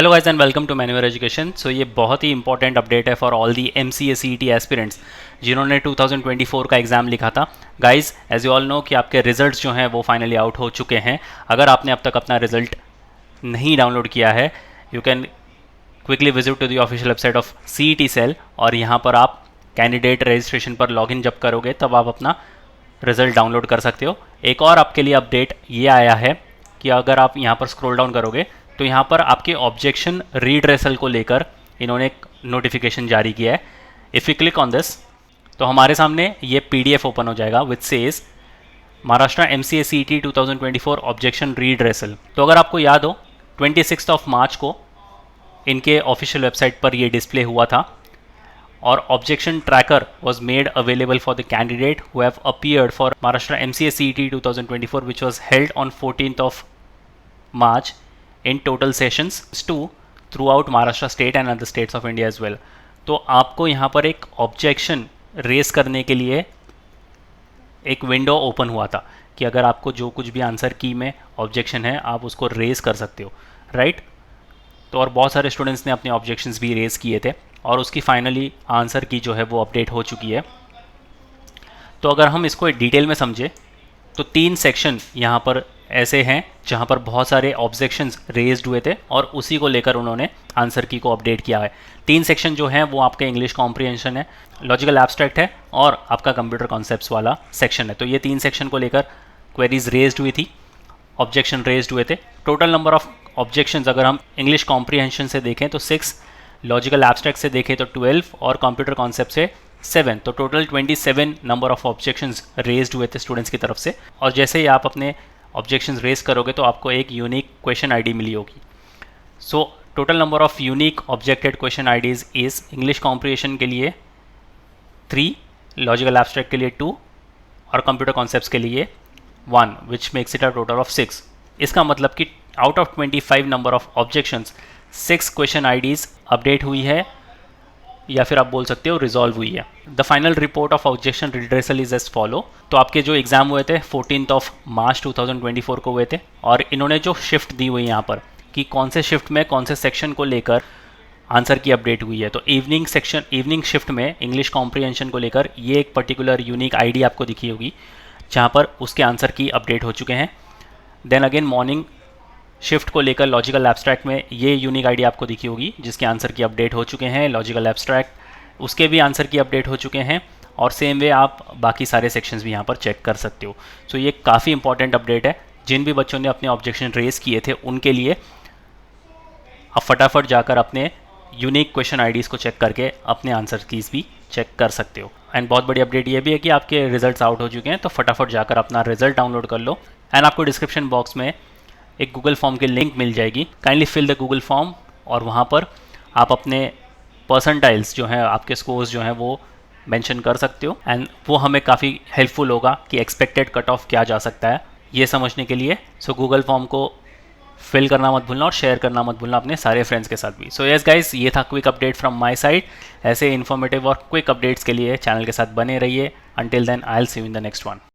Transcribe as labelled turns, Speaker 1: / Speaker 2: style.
Speaker 1: Hello guys and welcome to मैन्युअर education. So ये बहुत ही इंपॉर्टेंट अपडेट है for all the MCA CET aspirants जिन्होंने 2024 का एग्ज़ाम लिखा था। Guys as you all know कि आपके रिजल्ट्स जो हैं वो फाइनली आउट हो चुके हैं। अगर आपने अब तक अपना रिजल्ट नहीं डाउनलोड किया है, you can quickly visit to the official website of CET cell और यहाँ पर आप कैंडिडेट रजिस्ट्रेशन पर लॉगिन जब करोगे तब आप अपना रिजल्ट डाउनलोड कर सकते हो। एक और आपके लिए अपडेट ये आया है कि अगर आप यहाँ पर स्क्रॉल डाउन करोगे तो यहाँ पर आपके ऑब्जेक्शन रीड्रेसल को लेकर इन्होंने एक नोटिफिकेशन जारी किया है। If you click on this तो हमारे सामने ये PDF ओपन हो जाएगा which says Maharashtra MCA CET 2024 objection redressal. तो अगर आपको याद हो 26 मार्च को इनके ऑफिशियल वेबसाइट पर ये डिस्प्ले हुआ था और objection tracker was made available for the candidate who have appeared for Maharashtra MCA CET 2024 which was held on 14 March in total sessions 2 throughout Maharashtra state and other states of India as well। तो आपको यहाँ पर एक objection raise करने के लिए एक window open हुआ था कि अगर आपको जो कुछ भी आंसर की में ऑब्जेक्शन है आप उसको रेस कर सकते हो, राइट। तो और बहुत सारे स्टूडेंट्स ने अपने ऑब्जेक्शंस भी रेस किए थे और उसकी फाइनली आंसर की जो है वो अपडेट हो चुकी है। तो अगर हम इसको डिटेल में समझे तो 3 सेक्शन यहाँ पर ऐसे हैं जहाँ पर बहुत सारे ऑब्जेक्शंस रेज्ड हुए थे और उसी को लेकर उन्होंने आंसर की को अपडेट किया है। 3 सेक्शन जो हैं वो आपके इंग्लिश कॉम्प्रिहेंशन है, लॉजिकल एब्स्ट्रैक्ट है और आपका कंप्यूटर कॉन्सेप्ट्स वाला सेक्शन है। तो ये 3 सेक्शन को लेकर क्वेरीज रेज्ड हुई थी, ऑब्जेक्शन रेज्ड हुए थे। टोटल नंबर ऑफ ऑब्जेक्शंस अगर हम इंग्लिश कॉम्प्रिहेंशन से देखें तो 6, लॉजिकल एब्स्ट्रैक्ट से देखें तो 12 और कंप्यूटर कॉन्सेप्ट से 7। तो total 27 number of objections raised हुए थे स्टूडेंट्स की तरफ से। और जैसे ही आप अपने ऑब्जेक्शंस रेज करोगे तो आपको एक यूनिक क्वेश्चन आईडी मिली होगी। So total number of unique objected question IDs is English comprehension के लिए 3, लॉजिकल एब्स्ट्रैक्ट के लिए 2 और कंप्यूटर कॉन्सेप्ट्स के लिए 1 which makes it a total of 6। इसका मतलब कि out of 25 number of objections 6 question IDs update हुई है या फिर आप बोल सकते हो रिजॉल्व हुई है। The final report of objection redressal is as follow. तो आपके जो एग्जाम हुए थे 14 मार्च 2024 को हुए थे और इन्होंने जो शिफ्ट दी हुई यहाँ पर कि कौन से शिफ्ट में कौन से सेक्शन को लेकर आंसर की अपडेट हुई है। तो इवनिंग शिफ्ट में इंग्लिश कॉम्प्रिहेंशन को लेकर ये एक पर्टिकुलर यूनिक आईडी आपको दिखी होगी जहाँ पर उसके आंसर की अपडेट हो चुके हैं। देन अगेन मॉर्निंग शिफ्ट को लेकर लॉजिकल एब्स्ट्रैक्ट में ये यूनिक आईडी आपको दिखी होगी जिसके आंसर की अपडेट हो चुके हैं। लॉजिकल एब्स्ट्रैक्ट उसके भी आंसर की अपडेट हो चुके हैं और सेम वे आप बाकी सारे सेक्शंस भी यहाँ पर चेक कर सकते हो। सो ये काफ़ी इंपॉर्टेंट अपडेट है। जिन भी बच्चों ने अपने ऑब्जेक्शन रेज किए थे उनके लिए आप फटाफट जाकर अपने यूनिक क्वेश्चन आईडीज़ को चेक करके अपने आंसर कीज भी चेक कर सकते हो। एंड बहुत बड़ी अपडेट ये भी है कि आपके रिजल्ट्स आउट हो चुके हैं, तो फटाफट जाकर अपना रिजल्ट डाउनलोड कर लो। एंड आपको डिस्क्रिप्शन बॉक्स में एक गूगल फॉर्म की लिंक मिल जाएगी। Kindly fill the Google form और वहाँ पर आप अपने परसेंटाइल्स जो हैं, आपके स्कोर्स जो हैं वो मेंशन कर सकते हो एंड वो हमें काफ़ी हेल्पफुल होगा कि एक्सपेक्टेड कट ऑफ क्या जा सकता है ये समझने के लिए। सो गूगल फॉर्म को फिल करना मत भूलना और शेयर करना मत भूलना अपने सारे फ्रेंड्स के साथ भी। सो यस गाइस, ये था quick update from my side. ऐसे इन्फॉर्मेटिव और क्विक अपडेट्स के लिए चैनल के साथ बने रहिए। Until then I will see you in the next one.